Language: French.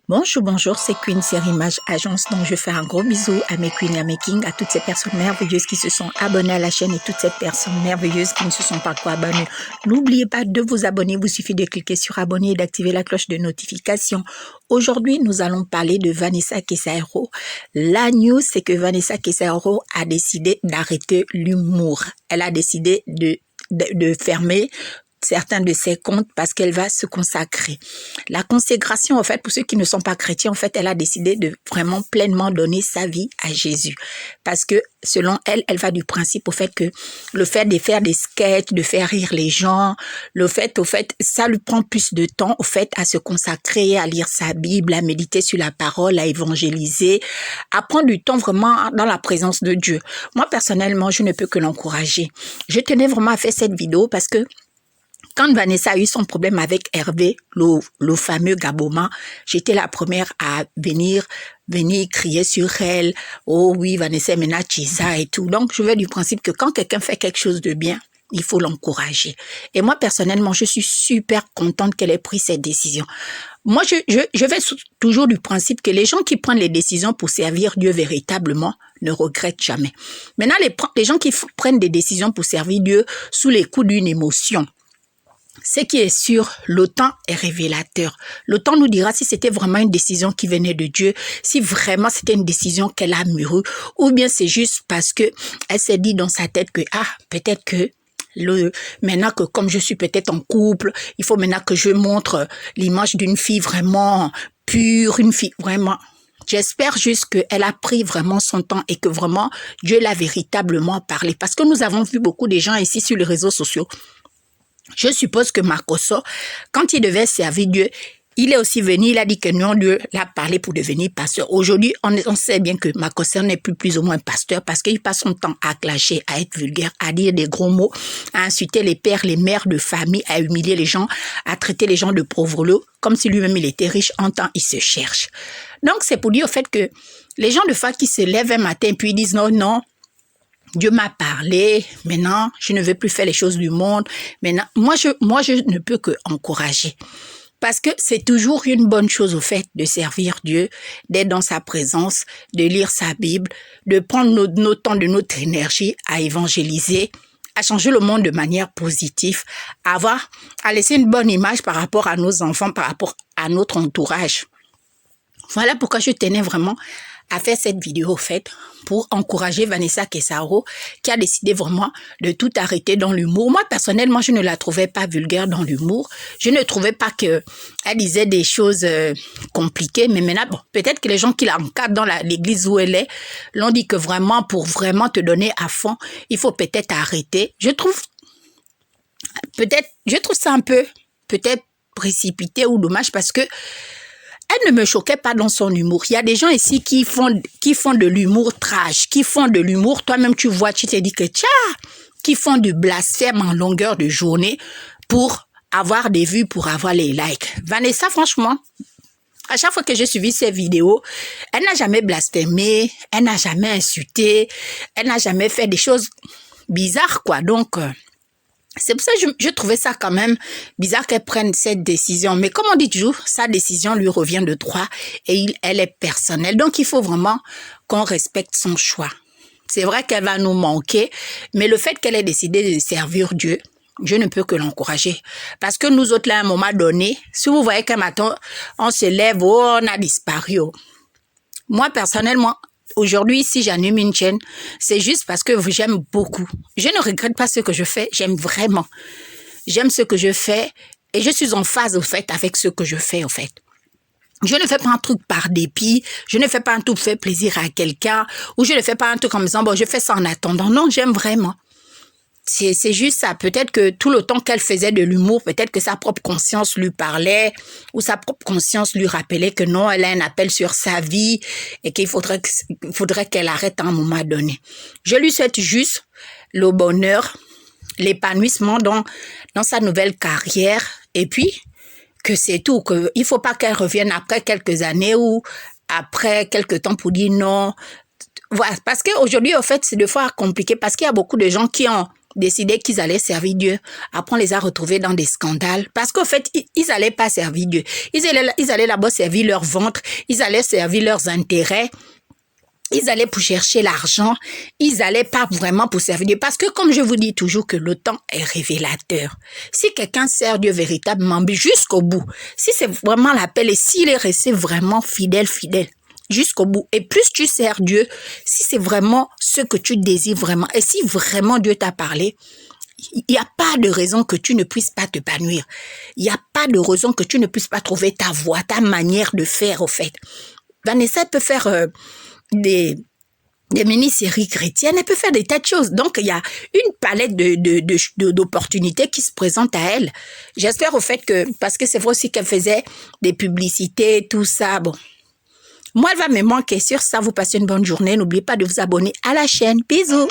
Bonjour, bonjour, c'est Queen Série Image Agence. Donc, je fais un gros bisou à mes queens et à mes kings, à toutes ces personnes merveilleuses qui se sont abonnées à la chaîne et toutes ces personnes merveilleuses qui ne se sont pas encore abonnées. N'oubliez pas de vous abonner. Il vous suffit de cliquer sur abonner et d'activer la cloche de notification. Aujourd'hui, nous allons parler de Vanessa Kessaero. La news, c'est que Vanessa Kessaero a décidé d'arrêter l'humour. Elle a décidé de fermer certains de ses comptes parce qu'elle va se consacrer. La consécration, en fait, pour ceux qui ne sont pas chrétiens, en fait, elle a décidé de vraiment pleinement donner sa vie à Jésus. Parce que, selon elle, elle va du principe au fait que le fait de faire des sketchs, de faire rire les gens, au fait, ça lui prend plus de temps, au fait, à se consacrer, à lire sa Bible, à méditer sur la parole, à évangéliser, à prendre du temps vraiment dans la présence de Dieu. Moi, personnellement, je ne peux que l'encourager. Je tenais vraiment à faire cette vidéo parce que quand Vanessa a eu son problème avec Hervé, le fameux Gaboma, j'étais la première à venir crier sur elle. Oh oui, Vanessa Mena Chisa et tout. Donc, je vais du principe que quand quelqu'un fait quelque chose de bien, il faut l'encourager. Et moi, personnellement, je suis super contente qu'elle ait pris cette décision. Moi, je vais toujours du principe que les gens qui prennent les décisions pour servir Dieu véritablement ne regrettent jamais. Maintenant, les gens qui prennent des décisions pour servir Dieu sous les coups d'une émotion, ce qui est sûr, le temps est révélateur. Le temps nous dira si c'était vraiment une décision qui venait de Dieu, si vraiment c'était une décision qu'elle a mûrie, ou bien c'est juste parce que elle s'est dit dans sa tête que, peut-être que maintenant que comme je suis peut-être en couple, il faut maintenant que je montre l'image d'une fille vraiment pure, une fille vraiment... J'espère juste qu'elle a pris vraiment son temps et que vraiment Dieu l'a véritablement parlé. Parce que nous avons vu beaucoup de gens ici sur les réseaux sociaux. Je suppose que Makosso, quand il devait servir Dieu, il est aussi venu, il a dit que non, Dieu l'a parlé pour devenir pasteur. Aujourd'hui, on sait bien que Makosso n'est plus ou moins pasteur parce qu'il passe son temps à clasher, à être vulgaire, à dire des gros mots, à insulter les pères, les mères de famille, à humilier les gens, à traiter les gens de pauvres comme si lui-même il était riche. En temps, il se cherche. Donc, c'est pour dire au fait que les gens de foi qui se lèvent un matin puis ils disent non, Dieu m'a parlé, maintenant, je ne veux plus faire les choses du monde. Maintenant, moi, je ne peux que encourager. Parce que c'est toujours une bonne chose au fait de servir Dieu, d'être dans sa présence, de lire sa Bible, de prendre notre temps de notre énergie à évangéliser, à changer le monde de manière positive, à laisser une bonne image par rapport à nos enfants, par rapport à notre entourage. Voilà pourquoi je tenais vraiment à faire cette vidéo, au fait, pour encourager Vanessa Kessaero, qui a décidé vraiment de tout arrêter dans l'humour. Moi, personnellement, je ne la trouvais pas vulgaire dans l'humour. Je ne trouvais pas qu'elle disait des choses compliquées. Mais maintenant, bon, peut-être que les gens qui l'encadrent dans l'église où elle est, l'ont dit que vraiment, pour vraiment te donner à fond, il faut peut-être arrêter. Je trouve ça un peu, peut-être précipité ou dommage parce que elle ne me choquait pas dans son humour. Il y a des gens ici qui font de l'humour trash, qui font de l'humour, toi-même tu vois, tu te dis que qui font du blasphème en longueur de journée pour avoir des vues, pour avoir les likes. Vanessa, franchement, à chaque fois que j'ai suivi ses vidéos, elle n'a jamais blasphémé, elle n'a jamais insulté, elle n'a jamais fait des choses bizarres, quoi. Donc, c'est pour ça que je trouvais ça quand même bizarre qu'elle prenne cette décision. Mais comme on dit toujours, sa décision lui revient de droit et elle est personnelle. Donc, il faut vraiment qu'on respecte son choix. C'est vrai qu'elle va nous manquer, mais le fait qu'elle ait décidé de servir Dieu, je ne peux que l'encourager. Parce que nous autres, là, à un moment donné, si vous voyez qu'un matin, on se lève, on a disparu. Moi, personnellement, aujourd'hui, si j'anime une chaîne, c'est juste parce que j'aime beaucoup. Je ne regrette pas ce que je fais, j'aime vraiment. J'aime ce que je fais et je suis en phase, au fait, avec ce que je fais, au fait. Je ne fais pas un truc par dépit, je ne fais pas un truc pour faire plaisir à quelqu'un, ou je ne fais pas un truc en me disant, bon, je fais ça en attendant. Non, j'aime vraiment. C'est juste ça. Peut-être que tout le temps qu'elle faisait de l'humour, peut-être que sa propre conscience lui parlait ou sa propre conscience lui rappelait que non, elle a un appel sur sa vie et qu'il faudrait qu'elle arrête à un moment donné. Je lui souhaite juste le bonheur, l'épanouissement dans sa nouvelle carrière et puis que c'est tout, qu'il faut pas qu'elle revienne après quelques années ou après quelques temps pour dire non. Voilà, parce qu'aujourd'hui, au fait, c'est des fois compliqué parce qu'il y a beaucoup de gens qui ont décidé qu'ils allaient servir Dieu. Après, on les a retrouvés dans des scandales. Parce qu'au fait, ils n'allaient pas servir Dieu. Ils allaient là-bas servir leur ventre. Ils allaient servir leurs intérêts. Ils allaient pour chercher l'argent. Ils allaient pas vraiment pour servir Dieu. Parce que comme je vous dis toujours que le temps est révélateur. Si quelqu'un sert Dieu véritablement jusqu'au bout, si c'est vraiment l'appel et s'il est resté vraiment fidèle, jusqu'au bout. Et plus tu sers Dieu, si c'est vraiment ce que tu désires vraiment, et si vraiment Dieu t'a parlé, il n'y a pas de raison que tu ne puisses pas t'épanouir. Il n'y a pas de raison que tu ne puisses pas trouver ta voie, ta manière de faire, au fait. Vanessa peut faire des mini-séries chrétiennes, elle peut faire des tas de choses. Donc, il y a une palette d'opportunités qui se présentent à elle. J'espère au fait que, parce que c'est vrai aussi qu'elle faisait des publicités, tout ça, bon. Moi, elle va me manquer. Sur ça, vous passez une bonne journée. N'oubliez pas de vous abonner à la chaîne. Bisous!